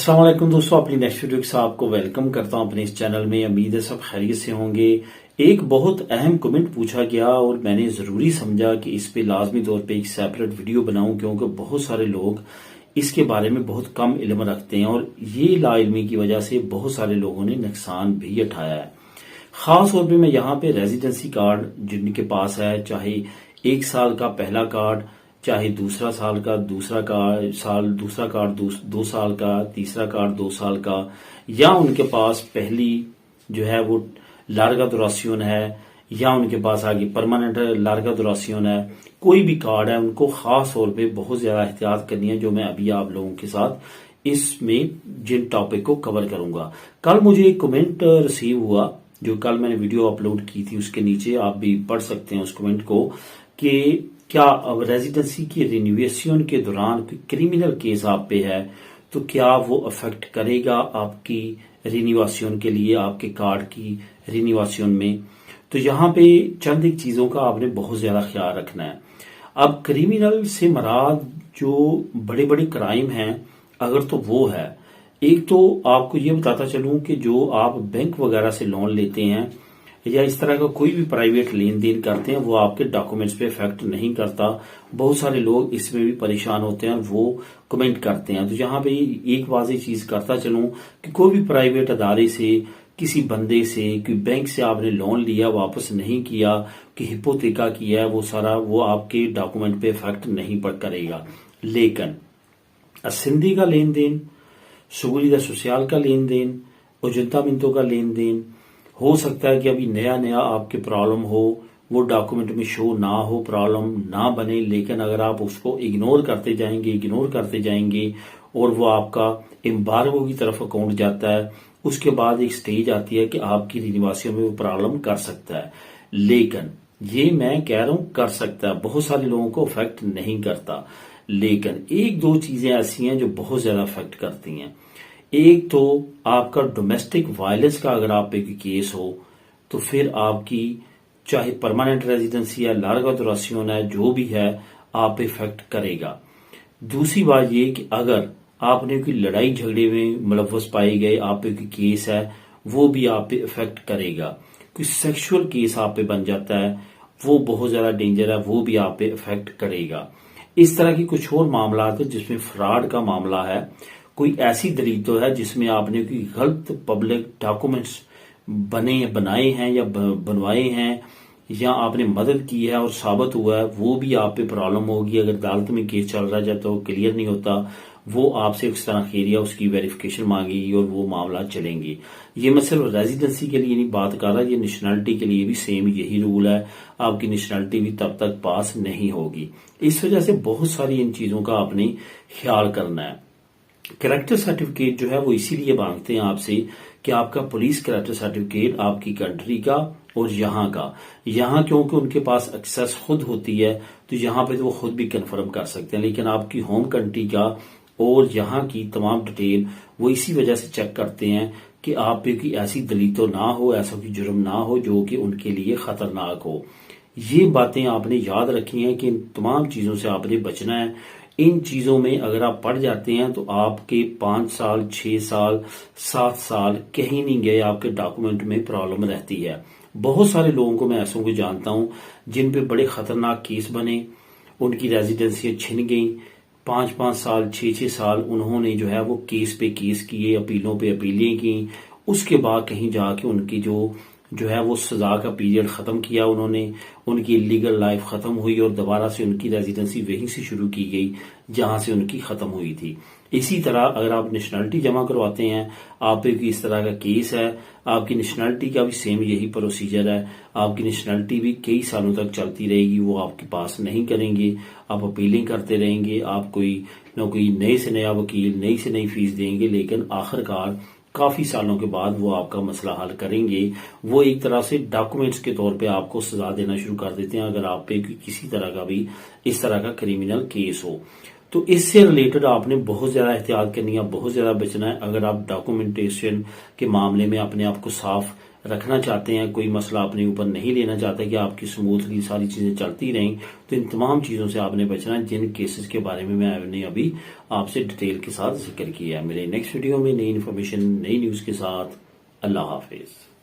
अस्सलाम वालेकुम दोस्तों, अपनी नेक्स्ट वीडियो के साथ आपको वेलकम करता हूं अपने इस चैनल में। उम्मीद है सब खैरियत से होंगे। एक बहुत अहम कमेंट पूछा गया और मैंने ज़रूरी समझा कि इस पे लाजमी तौर पे एक सेपरेट वीडियो बनाऊं, क्योंकि बहुत सारे लोग इसके बारे में बहुत कम इल्म रखते हैं और ये लाइल्मी की वजह से बहुत सारे लोगों ने नुकसान भी उठाया है। खास तौर पे मैं यहाँ पे रेजिडेंसी कार्ड जिनके पास है, चाहे 1 साल का पहला कार्ड, चाहे दूसरा साल का दूसरा कार्ड 2 साल का, तीसरा कार्ड 2 साल का, या उनके पास पहली जो है वो लार्गा दुरासियोन है, या उनके पास आगे परमानेंट लार्गा दुरासियोन है, कोई भी कार्ड है, उनको खास तौर पे बहुत ज्यादा एहतियात करनी है, जो मैं अभी आप लोगों के साथ इसमें जिन टॉपिक को कवर करूंगा। कल मुझे एक कमेंट रिसीव हुआ, जो कल मैंने वीडियो अपलोड की थी, उसके नीचे आप भी पढ़ सकते हैं उस कमेंट को, कि क्या अब रेजिडेंसी की रिन्यूएशन के दौरान कोई क्रिमिनल केस आप पे है तो क्या वो अफेक्ट करेगा आपकी रिन्यूएशन के लिए, आपके कार्ड की रिन्यूएशन में। तो यहाँ पे चंद एक चीजों का आपने बहुत ज्यादा ख्याल रखना है। अब क्रिमिनल से मराद जो बड़े बड़े क्राइम हैं, अगर तो वो है, एक तो आपको ये बताता चलूं कि जो आप बैंक वगैरह से लोन लेते हैं या इस तरह का कोई भी प्राइवेट लेन देन करते हैं, वो आपके डॉक्यूमेंट्स पे इफेक्ट नहीं करता। बहुत सारे लोग इसमें भी परेशान होते हैं और वो कमेंट करते हैं। तो यहाँ पे एक वाज़ेह चीज करता चलूं कि कोई भी प्राइवेट अदारे से, किसी बंदे से, कोई बैंक से आपने लोन लिया, वापस नहीं किया, कि हिपोथेका किया है, वो सारा वो आपके डॉक्यूमेंट पे इफेक्ट नहीं करेगा। लेकिन सिंधी का लेन देन, सुगुलिदा सोशल का लेन देन, उजंता मिंतों का लेन देन, हो सकता है कि अभी नया नया आपके प्रॉब्लम हो, वो डॉक्यूमेंट में शो ना हो, प्रॉब्लम ना बने, लेकिन अगर आप उसको इग्नोर करते जाएंगे और वो आपका एम्बार्गो की तरफ अकाउंट जाता है, उसके बाद एक स्टेज आती है कि आपकी रिन्यूएशन में वो प्रॉब्लम कर सकता है। लेकिन ये मैं कह रहा हूं कर सकता है, बहुत सारे लोगों को अफेक्ट नहीं करता। लेकिन एक दो चीजें ऐसी हैं जो बहुत ज्यादा अफेक्ट करती हैं। एक तो आपका डोमेस्टिक वायलेंस का अगर आप पे केस हो तो फिर आपकी चाहे परमानेंट रेजिडेंसी है, लार्गा दुरासियोन है, जो भी है, आप पे इफेक्ट करेगा। दूसरी बात ये कि अगर आपने कोई लड़ाई झगड़े में मुलव्वस पाए गए, आप पे कोई केस है, वो भी आप पे इफेक्ट करेगा। कोई सेक्सुअल केस आप पे बन जाता है, वो बहुत ज्यादा डेंजर है, वो भी आप पे इफेक्ट करेगा। इस तरह की कुछ और मामला है जिसमें फ्रॉड का मामला है, कोई ऐसी दलील तो है जिसमें आपने कोई गलत पब्लिक डॉक्यूमेंट्स बनाए हैं या बनवाए हैं, या आपने मदद की है और साबित हुआ है, वो भी आप पे प्रॉब्लम होगी। अगर अदालत में केस चल रहा है जब तो क्लियर नहीं होता, वो आपसे इस तरह खेरिया उसकी वेरिफिकेशन मांगेगी और वो मामला चलेंगे। ये मैं सिर्फ रेजिडेंसी के लिए नहीं बात कर रहा, ये नेशनलिटी के लिए भी सेम यही रूल है। आपकी नेशनलिटी भी तब तक पास नहीं होगी। इस वजह से बहुत सारी इन चीजों का आपने ख्याल करना है। कैरेक्टर सर्टिफिकेट जो है वो इसीलिए मांगते हैं आपसे कि आपका पुलिस कैरेक्टर सर्टिफिकेट आपकी कंट्री का और यहाँ क्योंकि उनके पास एक्सेस खुद होती है, तो यहाँ पे तो वो खुद भी कंफर्म कर सकते हैं। लेकिन आपकी होम कंट्री का और यहाँ की तमाम डिटेल वो इसी वजह से चेक करते हैं कि आप पे कोई ऐसी दलील तो ना हो, ऐसा कोई जुर्म ना हो जो कि उनके लिए खतरनाक हो। ये बातें आपने याद रखी हैं कि इन तमाम चीजों से आपने बचना है। इन चीजों में अगर आप पड़ जाते हैं तो आपके 5 साल, 6 साल, 7 साल कहीं नहीं गए, आपके डॉक्यूमेंट में प्रॉब्लम रहती है। बहुत सारे लोगों को मैं ऐसों को जानता हूं जिन पे बड़े खतरनाक केस बने, उनकी रेजिडेंसी छिन गई, 5-5 साल, 6-6 साल उन्होंने जो है वो केस पे केस किए, अपीलों पे अपीलें की, उसके बाद कहीं जाके उनकी जो है वो सजा का पीरियड खत्म किया उन्होंने, उनकी इलीगल लाइफ खत्म हुई और दोबारा से उनकी रेजिडेंसी वहीं से शुरू की गई जहां से उनकी खत्म हुई थी। इसी तरह अगर आप नेशनलिटी जमा करवाते हैं, आप पे इस तरह का केस है, आपकी नेशनलिटी का भी सेम यही प्रोसीजर है। आपकी नेशनलिटी भी कई सालों तक चलती रहेगी, वो आपके पास नहीं करेंगे, आप अपीलिंग करते रहेंगे, आप कोई नए से नया वकील, नई से नई फीस देंगे, लेकिन आखिरकार काफी सालों के बाद वो आपका मसला हल करेंगे। वो एक तरह से डॉक्यूमेंट्स के तौर पे आपको सजा देना शुरू कर देते हैं अगर आप पे किसी तरह का भी इस तरह का क्रिमिनल केस हो। तो इससे रिलेटेड आपने बहुत ज्यादा एहतियात करनी है, बहुत ज्यादा बचना है। अगर आप डॉक्यूमेंटेशन के मामले में अपने आप को साफ رکھنا چاہتے ہیں، کوئی مسئلہ اپنے اوپر نہیں لینا چاہتے کہ آپ کی سموتھلی ساری چیزیں چلتی رہیں، تو ان تمام چیزوں سے آپ نے بچنا جن کیسز کے بارے میں نے ابھی آپ سے ڈیٹیل کے ساتھ ذکر کیا ہے۔ میرے نیکسٹ ویڈیو میں نئی انفارمیشن، نئی نیوز کے ساتھ، اللہ حافظ۔